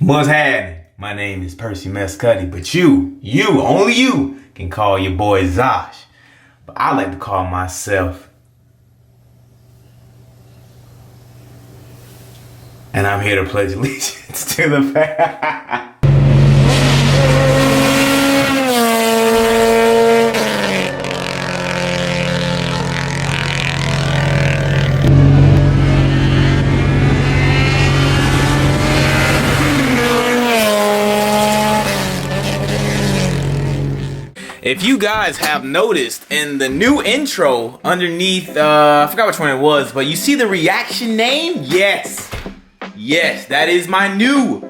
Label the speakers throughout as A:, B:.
A: What's happening? My name is Percy Mescuddy, but only you can call your boy Zosh. But I like to call myself. And I'm here to pledge allegiance to the flag. If you guys have noticed in the new intro underneath, I forgot which one it was, but you see the Riaction name? Yes, that is my new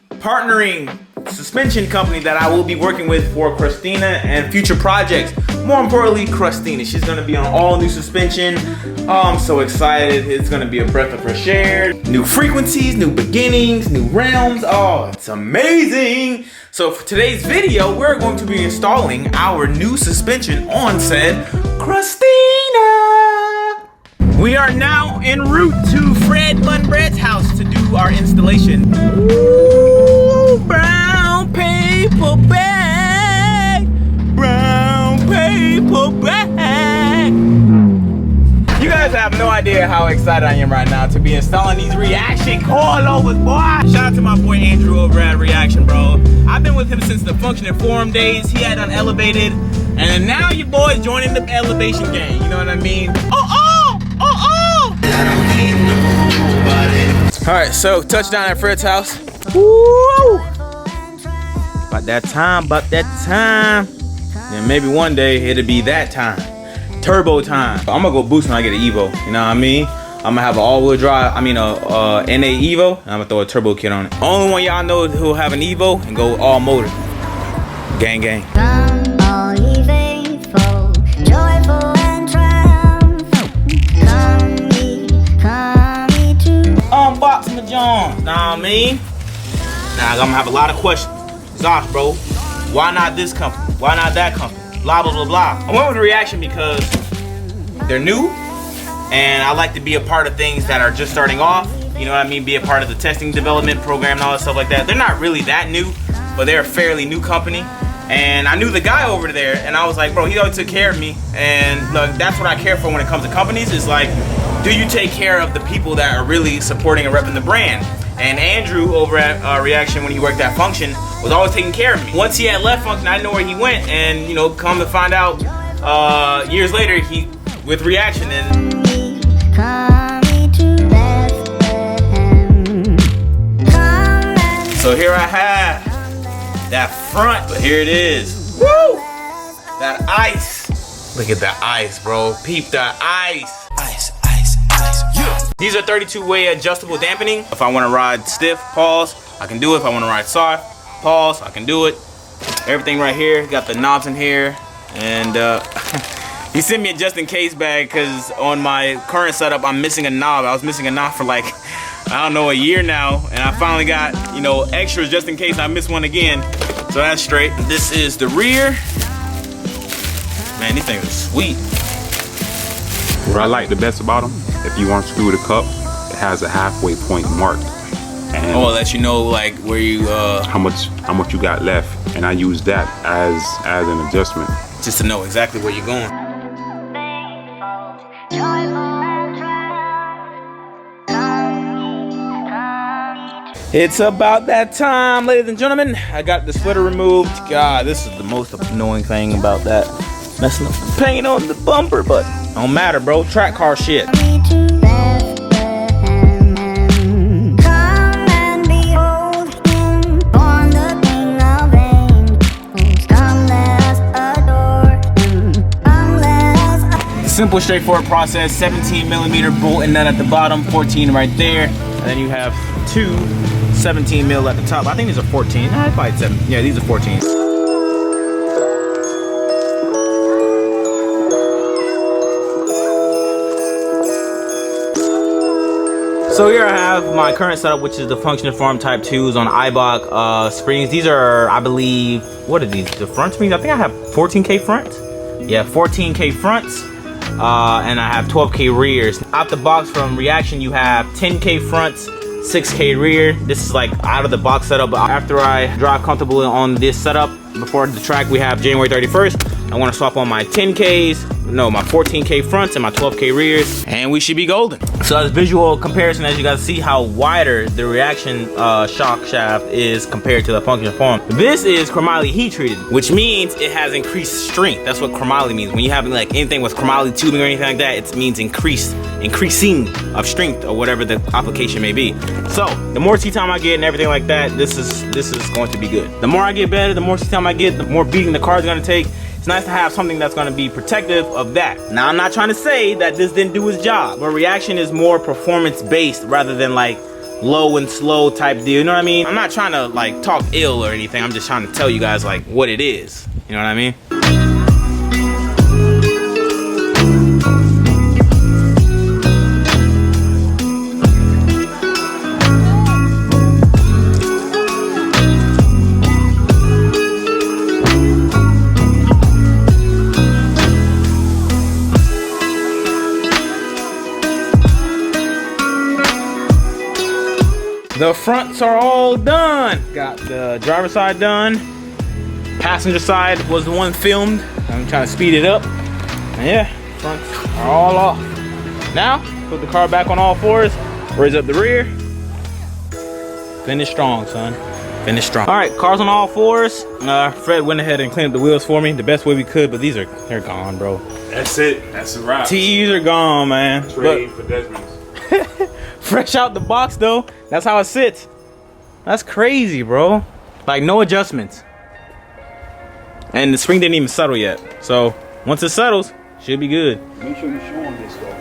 A: partnering suspension company that I will be working with for Christina and future projects. More importantly, Christina. She's gonna be on all new suspension. Oh, I'm so excited. It's gonna be a breath of fresh air. New frequencies, new beginnings, new realms. Oh, it's amazing. So for today's video, we're going to be installing our new suspension on said Christina. We are now en route to Fred Bunbread's house to do our installation. Ooh, brown paper bag, brown paper bag. You guys have no idea how excited I am right now to be installing these Riaction coilovers, boy. Shout out to my boy Andrew over at Riaction, bro. I've been with him since the Function and Forum days. He had Unelevated, and now your boy's joining the elevation gang. You know what I mean? All right, so touchdown at Fred's house. Woo! About that time. And maybe one day it'll be that time. Turbo time. I'm gonna go boost when I get an Evo. You know what I mean? I'm gonna have an all-wheel drive. NA Evo. And I'm gonna throw a turbo kit on it. Only one y'all know who'll have an Evo and go all motor. Gang, gang.
B: Come all ye faithful, joyful and triumphant. Come ye to
A: Unbox my John. Nah, I mean. Now I'm gonna have a lot of questions. Zosh, bro. Why not this company? Why not that company? Blah, blah, blah, blah. I went with Riaction because they're new and I like to be a part of things that are just starting off. You know what I mean? Be a part of the testing development program and all that stuff like that. They're not really that new, but they're a fairly new company. And I knew the guy over there and I was like, bro, he always took care of me. And look, that's what I care for when it comes to companies is like, do you take care of the people that are really supporting and repping the brand? And Andrew over at Riaction, when he worked at Function, was always taking care of me. Once he had left Function, I didn't know where he went, and you know, come to find out, years later, he with Riaction and. So here I have that front, but here it is. Woo! That ice. Look at that ice, bro. Peep that ice. Ice. Yeah. These are 32-way adjustable dampening. If I want to ride stiff, pause, I can do it. If I want to ride soft, pause, I can do it. Everything right here, got the knobs in here. And he sent me a just-in-case bag because on my current setup, I'm missing a knob. I was missing a knob for like, I don't know, a year now. And I finally got, you know, extras just in case I miss one again. So that's straight. This is the rear. Man, these things are sweet.
C: What I like the best about them, if you unscrew the cup, it has a halfway point marked. And
A: oh, it lets you know like where you
C: how much you got left, and I use that as an adjustment.
A: Just to know exactly where you're going. It's about that time, ladies and gentlemen. I got the splitter removed. God, this is the most annoying thing about that. Messing up the paint on the bumper, but don't matter, bro. Track car shit. Simple, straightforward process. 17mm bolt and nut at the bottom, 14 right there, and then you have two 17mm at the top. I think these are 14. Probably 7. Yeah, these are 14. So here I have my current setup, which is the Function and Forum Type 2s on Eibach springs. These are, I believe, what are these? The front springs? I think I have 14K fronts. Yeah, 14K fronts. And I have 12K rears. Out the box from Riaction, you have 10K fronts, 6K rear. This is like out of the box setup, but after I drive comfortably on this setup before the track we have January 31st, I want to swap on my 10Ks, no, my 14K fronts and my 12K rears, and we should be golden. So as visual comparison, as you guys see how wider the Riaction shock shaft is compared to the functional form, this is chromoly heat treated, which means it has increased strength. That's what chromoly means. When you have like anything with chromoly tubing or anything like that, it means increasing of strength or whatever the application may be. So the more seat time I get and everything like that, this is going to be good. The more I get better, the more seat time I get, the more beating the car is going to take. It's nice to have something that's going to be protective of that. Now, I'm not trying to say that this didn't do its job, but Riaction is more performance based rather than like low and slow type deal. You know what I mean? I'm not trying to like talk ill or anything. I'm just trying to tell you guys like what it is. You know what I mean? The fronts are all done. Got the driver's side done. Passenger side was the one filmed. I'm trying to speed it up. And yeah, fronts are all off. Now, put the car back on all fours, raise up the rear. Finish strong, son. Finish strong. All right, car's on all fours. Fred went ahead and cleaned up the wheels for me the best way we could, but they're gone, bro.
C: That's it. That's a wrap.
A: T's are gone, man.
C: Trade for Desmond's.
A: Fresh out the box though. That's how it sits. That's crazy, bro. Like no adjustments. And the spring didn't even settle yet. So once it settles, should be good.
C: Make sure you show him this though.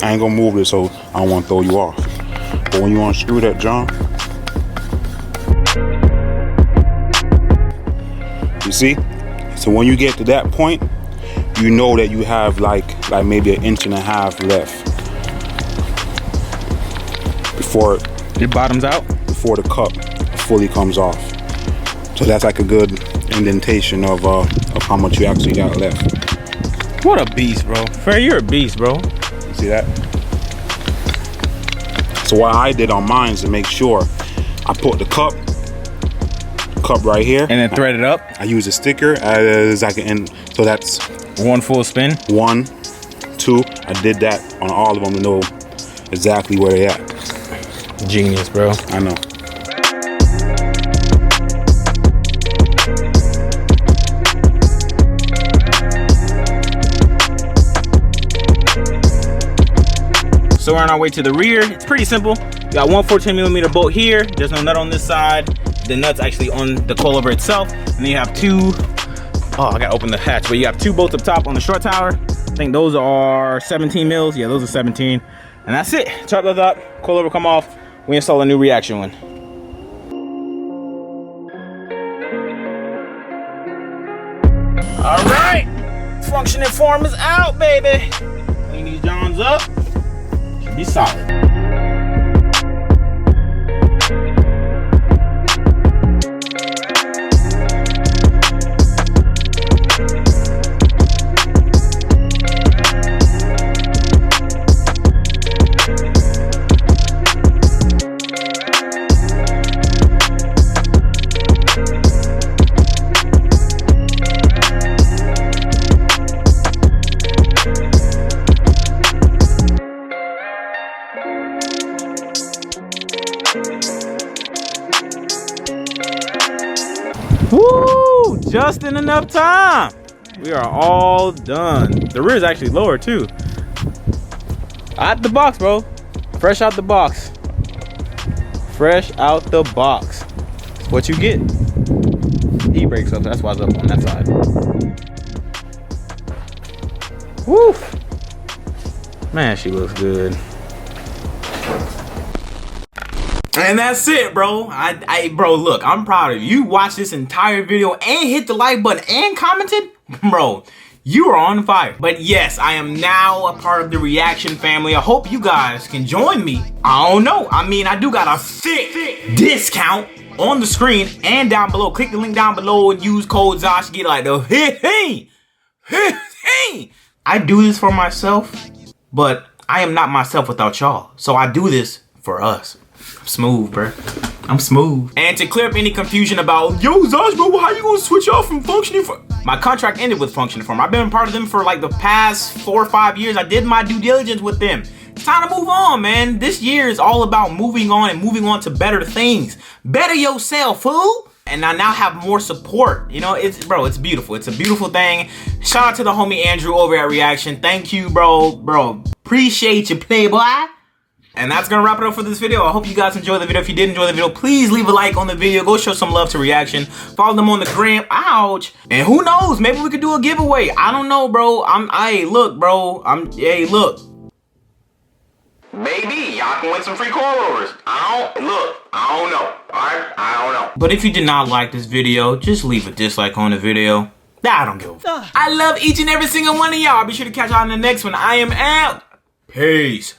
C: I ain't gonna move this so I don't want to throw you off. But when you unscrew that, John, you see? So when you get to that point, you know that you have like maybe 1.5 inches left before
A: it bottoms out,
C: before the cup fully comes off. So that's like a good indentation of how much you actually got left.
A: What a beast, bro. Fair, you're a beast, bro.
C: You see that? So what I did on mine is to make sure I put the cup right here
A: and then thread it up.
C: I use a sticker as I can end, so that's
A: one full spin.
C: 1, 2. I did that on all of them to know exactly where they at.
A: Genius, bro.
C: I know.
A: So we're on our way to the rear. It's pretty simple. You got one 14mm bolt here. There's no nut on this side. The nut's actually on the coilover itself. And then you have two, oh, I gotta open the hatch, but you have two bolts up top on the short tower. I think those are 17 mils. Yeah, those are 17. And that's it. Chart those up, coilover come off. We install a new Riaction one. All right, functioning form is out, baby. Clean these Johns up. Should be solid. Woo! Just in enough time. We are all done. The rear is actually lower too. Out the box, bro. Fresh out the box. Fresh out the box. That's what you get. E-brakes up, that's why it's up on that side. Woo! Man, she looks good. And that's it, bro. Bro, look, I'm proud of you. You watched this entire video and hit the like button and commented. Bro, you are on fire. But yes, I am now a part of the Riaction family. I hope you guys can join me. I don't know. I mean, I do got a thick discount on the screen and down below. Click the link down below and use code Zosh. Get like the hey. I do this for myself, but I am not myself without y'all. So I do this for us. I'm smooth, bro. I'm smooth. And to clear up any confusion about, yo, Zosh, bro, how you gonna switch off from Functioning Form? My contract ended with Functioning Form. I've been a part of them for like the past 4 or 5 years. I did my due diligence with them. It's time to move on, man. This year is all about moving on and moving on to better things. Better yourself, fool. And I now have more support. You know, it's beautiful. It's a beautiful thing. Shout out to the homie Andrew over at Riaction. Thank you, bro. Appreciate you, playboy. And that's gonna wrap it up for this video. I hope you guys enjoyed the video. If you did enjoy the video, please leave a like on the video. Go show some love to Riaction. Follow them on the gram. Ouch. And who knows? Maybe we could do a giveaway. I don't know, bro. Hey, look, bro. Hey, look. Maybe y'all can win some free coilovers. I don't know. Alright, I don't know. But if you did not like this video, just leave a dislike on the video. I don't give a fuck. I love each and every single one of y'all. Be sure to catch y'all in the next one. I am out. Peace.